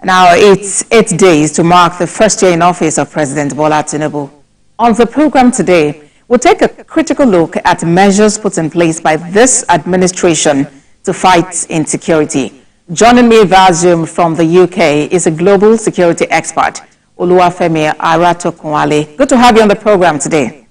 Now, it's 8 days to mark the first year in office of President Bola Tinubu. On the program today, we'll take a critical look at measures put in place by this administration to fight insecurity. Joining me via Zoom from the UK is a global security expert, Oluwafemi Aratokun-Ale. Good to have you on the program today.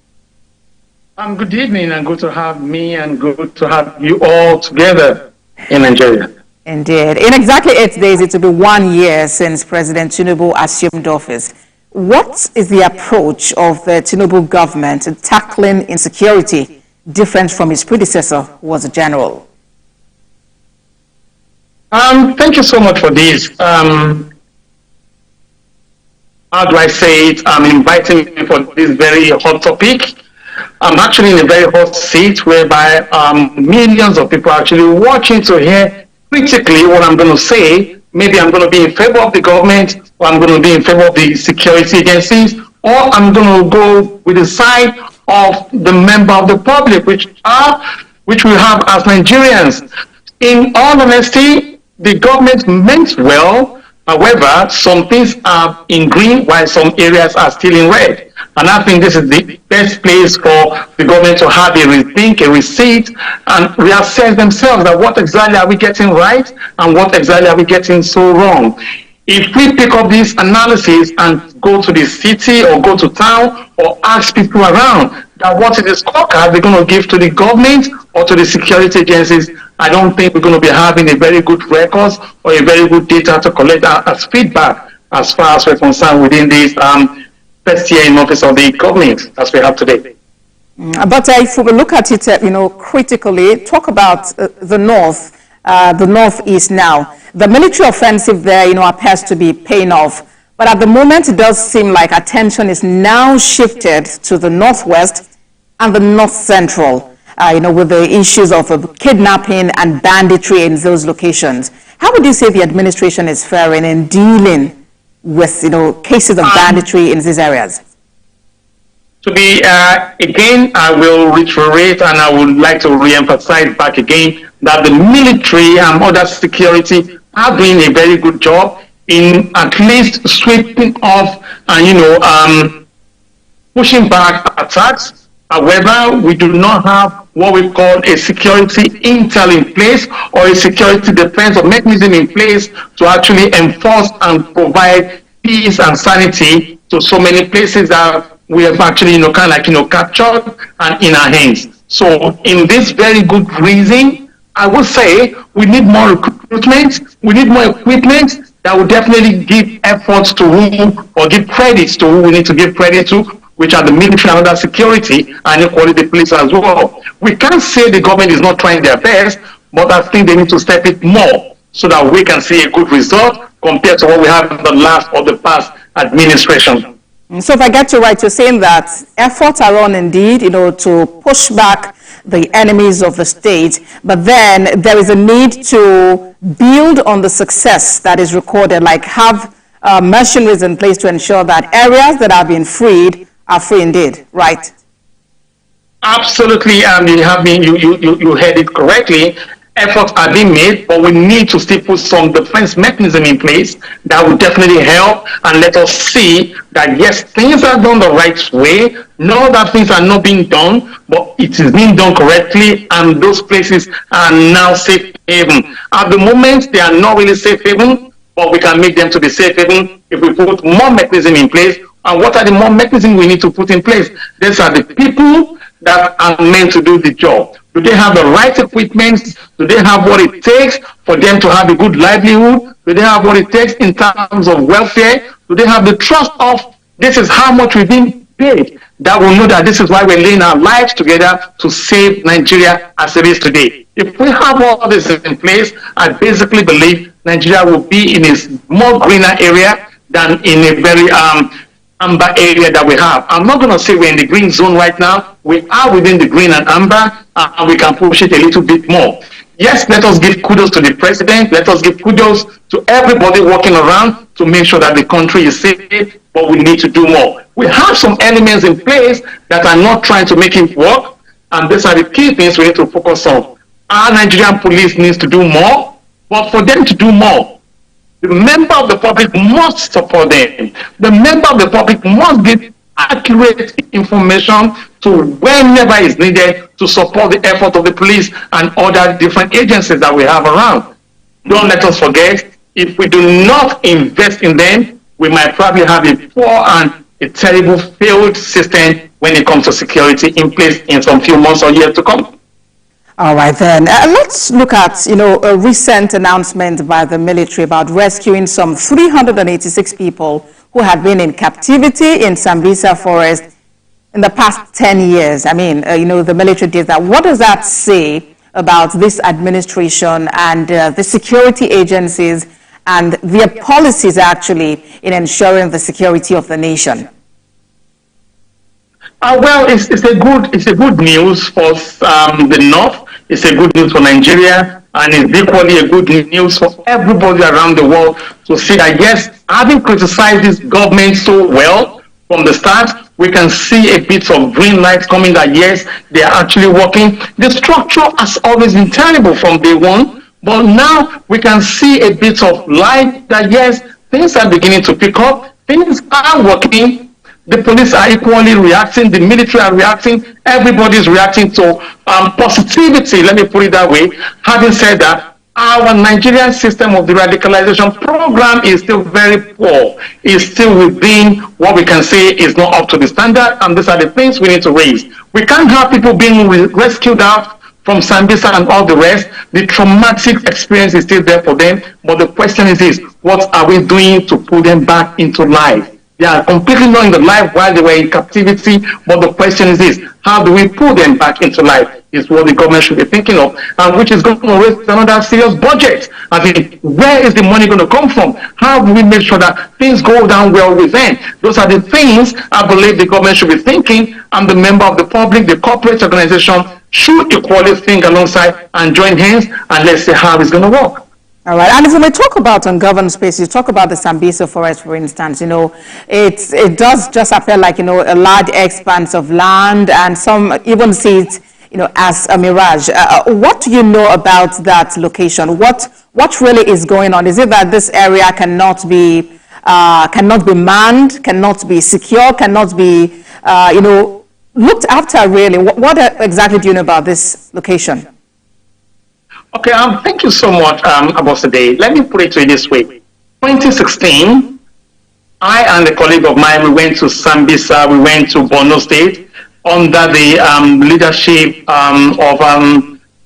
Good evening, and good to have me and good to have you all together in Nigeria. Indeed. In exactly 8 days, it will be 1 year since President Tinubu assumed office. What is the approach of the Tinubu government to tackling insecurity different from his predecessor, who was a general? Thank you so much for this. How do I say it? Inviting me for this very hot topic. I'm actually in a very hot seat whereby millions of people are actually watching to hear critically what I'm going to say. Maybe I'm going to be in favor of the government, or I'm going to be in favor of the security agencies, or I'm going to go with the side of the member of the public, which we have as Nigerians. In all honesty, the government meant well. However, some things are in green while some areas are still in red. And I think this is the best place for the government to have a rethink, a receipt, and reassess themselves that what exactly are we getting right and what exactly are we getting so wrong. If we pick up this analysis and go to the city or go to town or ask people around that what is the scorecard they're going to give to the government or to the security agencies, I don't think we're going to be having a very good records or a very good data to collect as feedback as far as we're concerned within this first year in office of the government as we have today. But if we look at it, critically, talk about the northeast now. The military offensive there, appears to be paying off. But at the moment, it does seem like attention is now shifted to the northwest and the north central, with the issues of kidnapping and banditry in those locations. How would you say the administration is faring in dealing with, cases of banditry in these areas? Again, I will reiterate and I would like to re-emphasize back again that the military and other security are doing a very good job in at least sweeping off and, pushing back attacks. However, we do not have what we call a security intel in place or a security defense or mechanism in place to actually enforce and provide peace and sanity to so many places that we have actually, captured and in our hands. So in this very good reason, I would say we need more recruitment, we need more equipment that will definitely give efforts to whom or give credits to who we need to give credit to, which are the military and other security and equally the police as well. We can't say the government is not trying their best, but I think they need to step it more so that we can see a good result compared to what we have in the last or the past administration. So if I get you right, you're saying that efforts are on indeed, to push back the enemies of the state, but then there is a need to build on the success that is recorded, like have machineries in place to ensure that areas that have been freed are free indeed, right? Absolutely, and you heard it correctly. Efforts are being made, but we need to still put some defense mechanism in place that will definitely help and let us see that yes, things are done the right way. No, that things are not being done, but it is being done correctly, and those places are now safe haven. At the moment, they are not really safe haven, but we can make them to be safe haven if we put more mechanism in place. And what are the more mechanisms we need to put in place? These are the people that are meant to do the job. Do they have the right equipment? Do they have what it takes for them to have a good livelihood? Do they have what it takes in terms of welfare? Do they have the trust of this is how much we've been paid? That will know that this is why we're laying our lives together to save Nigeria as it is today. If we have all this in place, I basically believe Nigeria will be in a more greener area than in a very amber area that we have. I'm not going to say we're in the green zone right now. We are within the green and amber, and we can push it a little bit more. Yes, let us give kudos to the president. Let us give kudos to everybody working around to make sure that the country is safe, but we need to do more. We have some elements in place that are not trying to make it work, and these are the key things we need to focus on. Our Nigerian police needs to do more, but for them to do more, The member of the public must support them. The member of the public must give accurate information to whenever is needed to support the effort of the police and other different agencies that we have around. Don't let us forget, if we do not invest in them, we might probably have a poor and a terrible failed system when it comes to security in place in some few months or years to come. All right, then. Let's look at, a recent announcement by the military about rescuing some 386 people who had been in captivity in Sambisa Forest in the past 10 years. I mean, the military did that. What does that say about this administration and the security agencies and their policies actually in ensuring the security of the nation? Well, it's a good news for the North. It's a good news for Nigeria, and it's equally a good news for everybody around the world to see that, yes, having criticized this government so well from the start, we can see a bit of green light coming that, yes, they are actually working. The structure has always been terrible from day one, but now we can see a bit of light that, yes, things are beginning to pick up, things are working. The police are equally reacting, the military are reacting, everybody's reacting to positivity, let me put it that way. Having said that, our Nigerian system of the radicalization program is still very poor. It's still within what we can say is not up to the standard, and these are the things we need to raise. We can't have people being rescued out from Sambisa and all the rest. The traumatic experience is still there for them, but the question is this: what are we doing to put them back into life? They are completely not in the life while they were in captivity, but the question is this: how do we put them back into life? Is what the government should be thinking of, and which is going to raise another serious budget. I mean, where is the money going to come from? How do we make sure that things go down well with them? Those are the things I believe the government should be thinking, and the member of the public, the corporate organization, should equally think alongside and join hands, and let's see how it's going to work. All right, and if we may talk about ungoverned spaces, talk about the Sambisa Forest, for instance, it does just appear like, a large expanse of land, and some even see it, as a mirage. What do you know about that location? What really is going on? Is it that this area cannot be manned, cannot be secure, cannot be, looked after, really? What exactly do you know about this location? Okay, thank you so much, Abosede. Let me put it to you this way. 2016, I and a colleague of mine, we went to Sambisa, we went to Borno State under the leadership of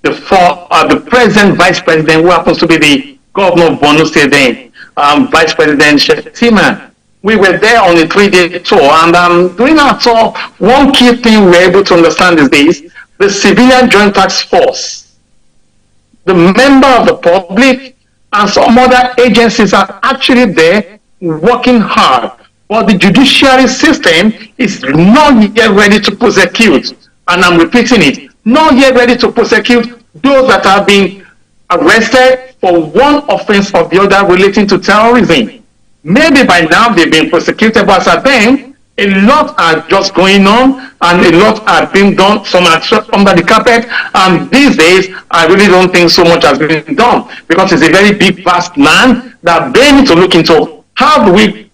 the present vice president, who happens to be the governor of Borno State then, Vice President Shetima. We were there on a 3-day tour, and during our tour, one key thing we were able to understand is this: the Civilian Joint Task Force, the member of the public, and some other agencies are actually there working hard. But the judiciary system is not yet ready to prosecute, and I'm repeating it, not yet ready to prosecute those that are being arrested for one offense or the other relating to terrorism. Maybe by now they've been prosecuted, but at then, a lot are just going on, and a lot are being done, some are under the carpet, and these days, I really don't think so much has been done, because it's a very big, vast land that they need to look into. How do we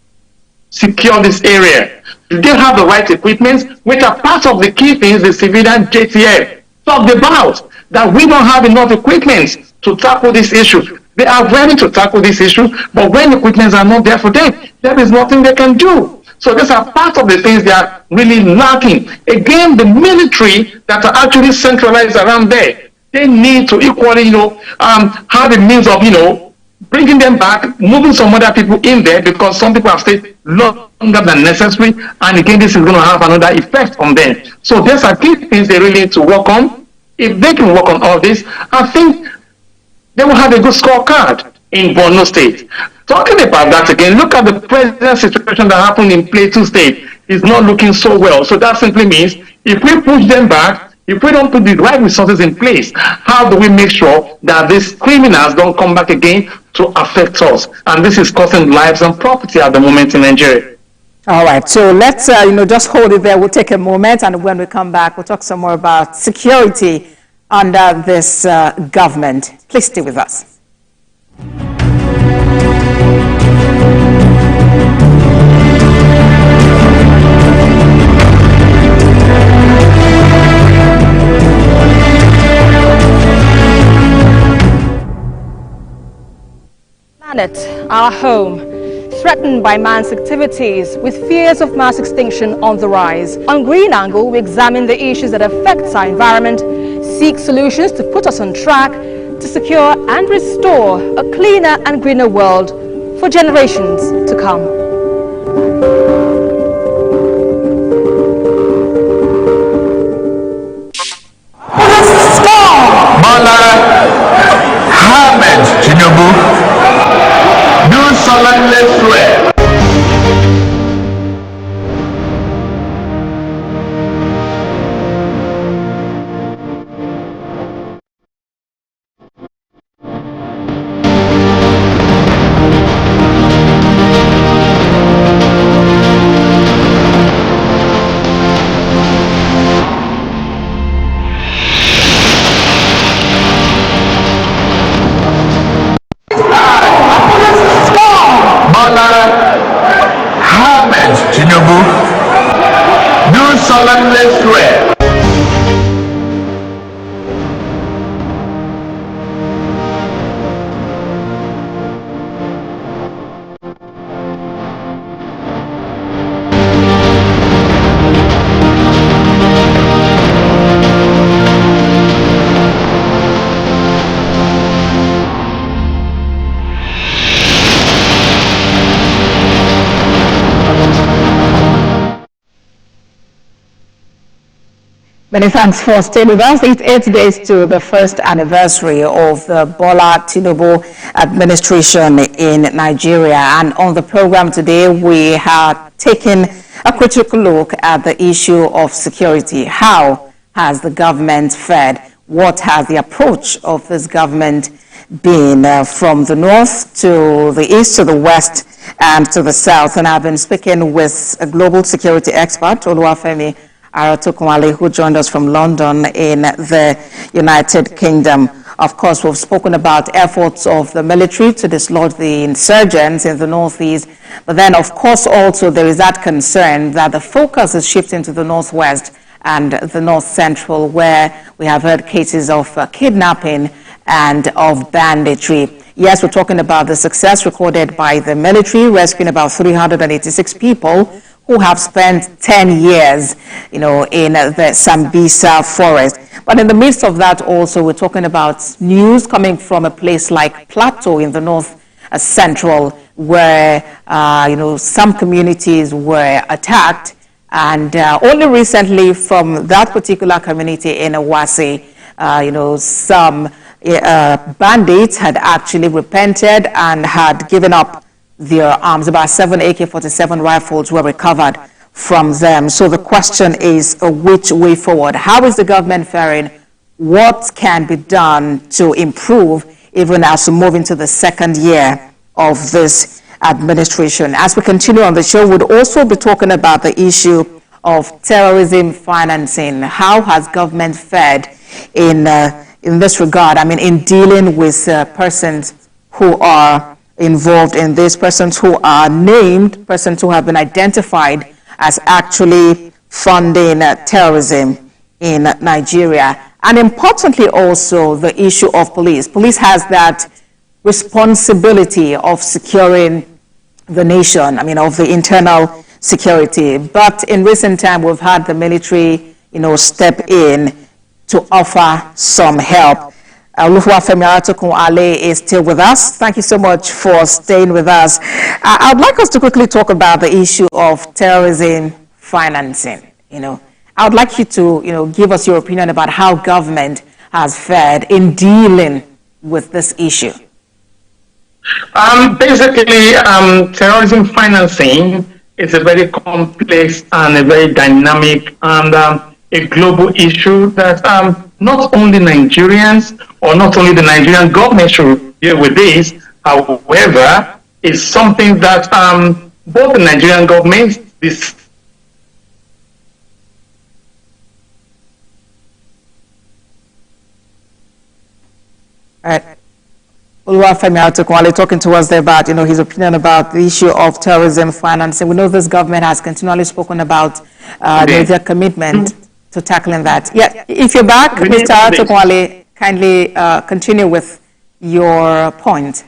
secure this area? Do they have the right equipment? Which are part of the key things the civilian JTF talked about, that we don't have enough equipment to tackle this issue. They are ready to tackle this issue, but when equipment are not there for them, there is nothing they can do. So these are part of the things they are really lacking. Again, the military that are actually centralized around there, they need to equally, have a means of, bringing them back, moving some other people in there, because some people have stayed longer than necessary, and again, this is going to have another effect on them. So these are key things they really need to work on. If they can work on all this, I think they will have a good scorecard in Borno State. Talking about that again, look at the present situation that happened in Plateau State. It's not looking so well. So that simply means if we push them back, if we don't put the right resources in place, how do we make sure that these criminals don't come back again to affect us? And this is costing lives and property at the moment in Nigeria. All right, so let's just hold it there. We'll take a moment, and when we come back, we'll talk some more about security under this government. Please stay with us. planet, our home, threatened by man's activities with fears of mass extinction on the rise. On Green Angle, we examine the issues that affect our environment, seek solutions to put us on track to secure and restore a cleaner and greener world for generations to come. Tinubu, do solemnly swear. Tinubu, do solemnly swear. Many thanks for staying with us. It's 8 days to the first anniversary of the Bola Tinubu administration in Nigeria. And on the program today, we have taken a critical look at the issue of security. How has the government fared? What has the approach of this government been from the north to the east, to the west, and to the south? And I've been speaking with a global security expert, Oluwafemi Aratokun-Ale, who joined us from London in the United Kingdom. Of course, we've spoken about efforts of the military to dislodge the insurgents in the northeast. But then, of course, also there is that concern that the focus is shifting to the northwest and the north central, where we have heard cases of kidnapping and of banditry. Yes, we're talking about the success recorded by the military, rescuing about 386 people who have spent 10 years, in the Sambisa forest. But in the midst of that also, we're talking about news coming from a place like Plateau in the north central, where, some communities were attacked. And only recently from that particular community in Awase, some bandits had actually repented and had given up their arms. About 7 AK-47 rifles were recovered from them. So the question is, which way forward? How is the government faring? What can be done to improve even as we move into the second year of this administration? As we continue on the show, we'll also be talking about the issue of terrorism financing. How has government fared in this regard? I mean, in dealing with persons who are involved in this, persons who are named, persons who have been identified as actually funding terrorism in Nigeria. And importantly also, the issue of police. Police has that responsibility of securing the nation, of the internal security. But in recent time, we've had the military, step in to offer some help. Oluwafemi Aratokun-Ale is still with us. Thank you so much for staying with us. I'd like us to quickly talk about the issue of terrorism financing. I would like you to, give us your opinion about how government has fared in dealing with this issue. Basically, terrorism financing is a very complex and a very dynamic and a global issue that not only Nigerians or not only the Nigerian government should deal with this. However, it's something that both the Nigerian government, this Oluwafemi Aratokun-Ale talking to us there about, his opinion about the issue of terrorism financing. We know this government has continually spoken about their commitment to tackling that. Yeah, if you're back, Mr. Aratokun-Ale, kindly continue with your point.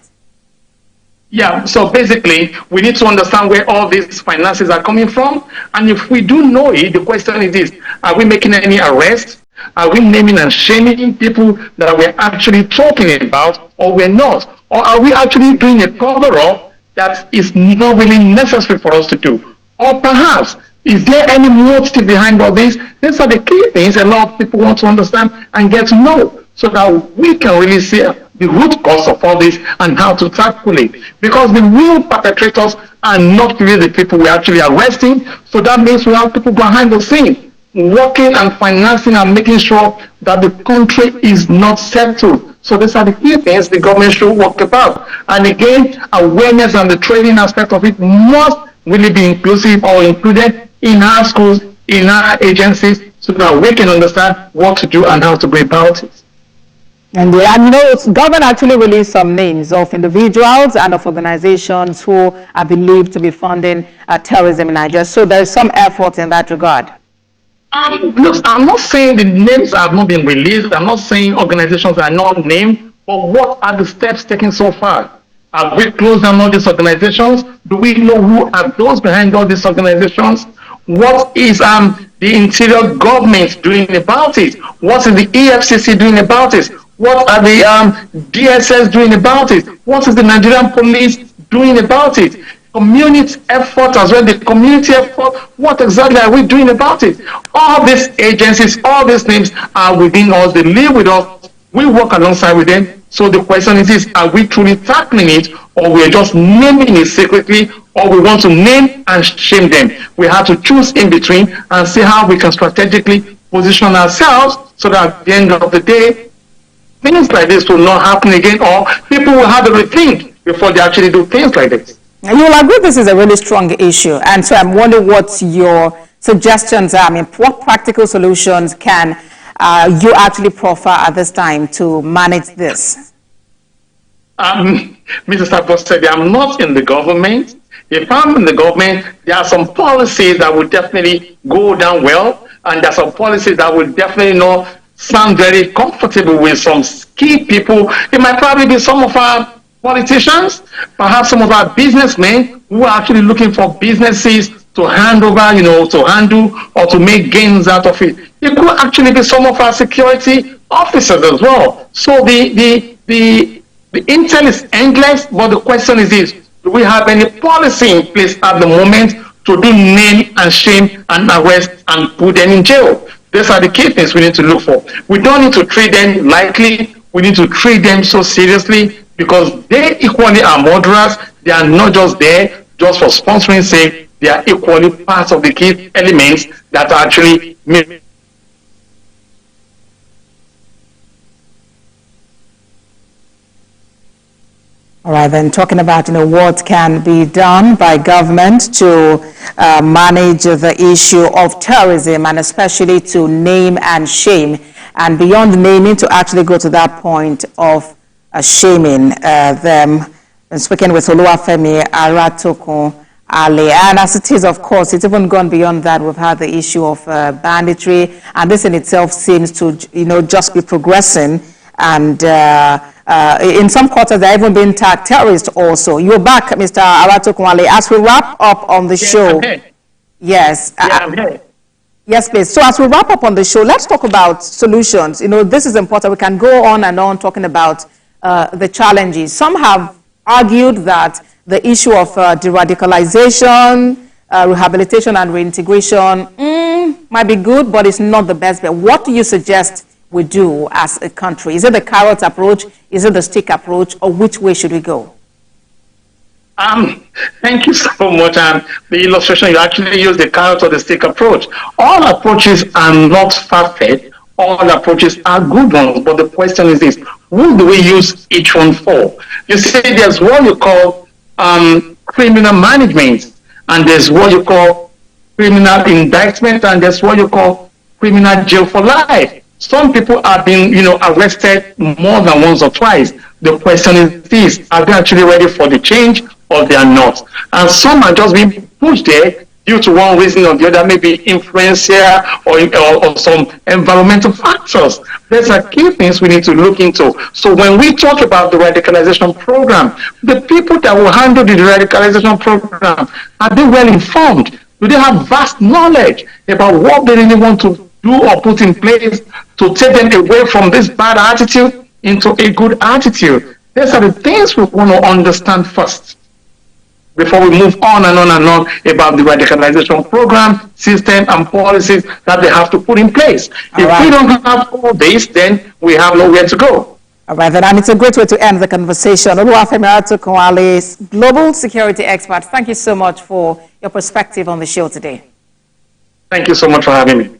Yeah, so basically, we need to understand where all these finances are coming from. And if we do know it, the question is this: are we making any arrests? Are we naming and shaming people that we're actually talking about, or we're not? Or are we actually doing a cover-up that is not really necessary for us to do? Or perhaps, is there any motive behind all this? These are the key things a lot of people want to understand and get to know, so that we can really see the root cause of all this and how to tackle it. Because the real perpetrators are not really the people we're actually arresting. So that means we have people behind the scene working and financing and making sure that the country is not settled. So these are the key things the government should work about. And again, awareness and the training aspect of it must really be inclusive or included in our schools, in our agencies, so that we can understand what to do and how to go about it. And you know, government actually released some names of individuals and of organizations who are believed to be funding terrorism in Nigeria. So there is some effort in that regard. Look, I'm not saying the names have not been released. I'm not saying organizations are not named. But what are the steps taken so far? Have we closed down all these organizations? Do we know who are those behind all these organizations? What is the interior government doing about it? What is the EFCC doing about it? What are the DSS doing about it? What is the Nigerian police doing about it? Community effort as well, the community effort, what exactly are we doing about it? All these agencies, all these names are within us, they live with us, we work alongside with them. So the question is, are we truly tackling it, or we're just naming it secretly, or we want to name and shame them? We have to choose in between and see how we can strategically position ourselves so that at the end of the day, things like this will not happen again, or people will have to rethink before they actually do things like this. You will agree this is a really strong issue, and so I'm wondering what your suggestions are. I mean, what practical solutions can you actually proffer at this time to manage this? Mr. Sabo said, I'm not in the government. If I'm in the government, there are some policies that will definitely go down well, and there are some policies that will definitely not sound very comfortable with some key people. It might probably be some of our politicians, perhaps some of our businessmen who are actually looking for businesses to hand over, to handle or to make gains out of it. It could actually be some of our security officers as well. So the intel is endless, but the question is this: do we have any policy in place at the moment to do name and shame and arrest and put them in jail? These are the key things we need to look for. We don't need to treat them lightly. We need to treat them so seriously, because they equally are murderers. They are not just there just for sponsoring sake. They are equally part of the key elements that are actually made. All right, then, talking about what can be done by government to manage the issue of terrorism, and especially to name and shame, and beyond naming, to actually go to that point of shaming them. And speaking with Oluwafemi Aratokun-Ale, and as it is, of course, it's even gone beyond that. We've had the issue of banditry, and this in itself seems to, just be progressing. And in some quarters, there have even been tagged terrorists also. You're back, Mr. Aratokun-Ale. As we wrap up on the show. Yes. Yes, please. So as we wrap up on the show, let's talk about solutions. This is important. We can go on and on talking about the challenges. Some have argued that the issue of de-radicalization, rehabilitation and reintegration might be good, but it's not the best bet. What do you suggest we do as a country? Is it the carrot approach? Is it the stick approach? Or which way should we go? Thank you so much. The illustration, you actually use the carrot or the stick approach. All approaches are not perfect. All approaches are good ones. But the question is this: who do we use each one for? You see, there's what you call criminal management, and there's what you call criminal indictment, and there's what you call criminal jail for life. Some people are being, arrested more than once or twice. The question is this: are they actually ready for the change, or they are not? And some are just being pushed there due to one reason or the other, maybe influencer or some environmental factors. These are key things we need to look into. So when we talk about the radicalization program, the people that will handle the radicalization program, are they well informed? Do they have vast knowledge about what they really want to do or put in place to take them away from this bad attitude into a good attitude? These are the things we want to understand first before we move on and on and on about the radicalization program, system, and policies that they have to put in place. If we don't have all this, then we have nowhere to go. All right, then, and it's a great way to end the conversation. Oluwafemi Aratokun-Ale, global security expert, thank you so much for your perspective on the show today. Thank you so much for having me.